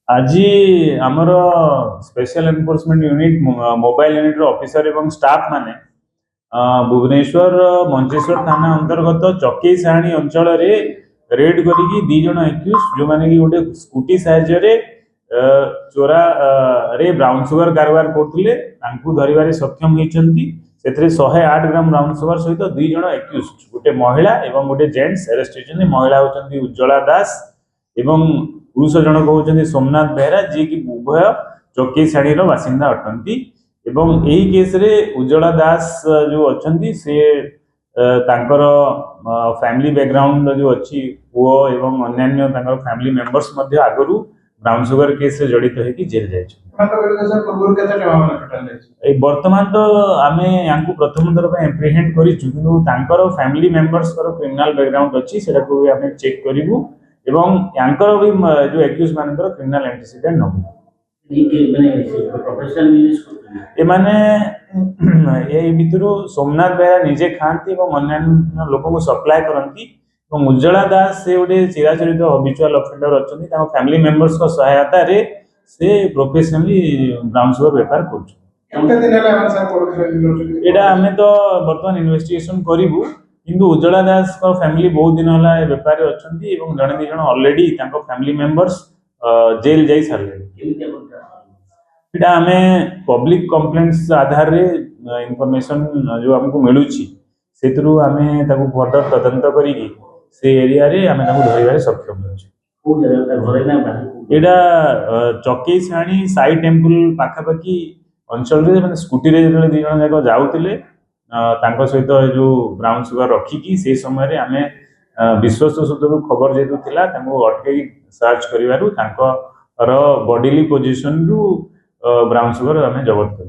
आज आमर special enforcement unit mobile unit officer एवं स्टाफ माने भुवनेश्वर मंचेश्वर थाना अंतर्गत चकई साहाणी अंचल रेड करी दी जन एक्यूज जो माने कि गोटे स्कूटी साहाय्य चोरा रे ब्राउन सुगर कारबार करते धरवे सक्षम होती 108 ग्राम ब्राउन सुगर सहित दुई जन एक्यूज गोटे महिला एवं गोटे जेंट्स अरेस्ट होती। महिला होती उज्ज्वला दास एवं पुरुष जनक होती सोमनाथ बेहरा जी की उभय चकई साड़ी बासिंदा अटंती एवं यही केस रे उज्ज्वला दास जो अच्छा से तांकर फैमिली बैकग्राउंड जो अच्छी पुओ एवं अन्य फैमिली मेंबर्स आगु ब्राउन सुगर केस रे जड़ित होगी जेल जाए। बर्तमान तो आम या प्रथम थर एप्रिहेंड कर फैमिली मेंबर्स क्रिमिनल बैकग्राउंड अच्छी से चेक करूँ एवं यांकर भी जो एक्यूज मानकर क्रिमिनल एंटीसीडेंट नबू भितर सोमनाथ बेहरा निजे खाती अन्य लोक सप्लाय करती। उज्ज्वला दास से गोटे चिराचरित हबिचुआल ऑफेंडर अच्छा फैमिली मेंबर्स को सहायता रे से प्रोफेशनली ब्राउन सुगर बेपार कर तो बर्तमान इन्वेस्टिगेशन करूँ किंतु उज्ज्वला दास को फैमिली बहुत दिन है बेपार अच्छा जड़े दी जन ऑलरेडी फैमिली मेंबर्स जेल जा सारे आम पब्लिक कंप्लेंट्स आधार रे इंफॉर्मेशन जो हमको मिलूँ से आम फर्दर तदंत करी से एरिया रे आम धरवे सक्षम यहाँ चकई साणी साई टेम्पल पाखापाखि अंचल रे स्कूटी रे दी जन जाक जाऊे सहित जो ब्राउन सुगर रखिकी से समय आम विश्वस्त सूत्र खबर जेतु थिला अटकई सर्च कर बॉडीली पोजिशन रु ब्राउन सुगर आम जबत कर।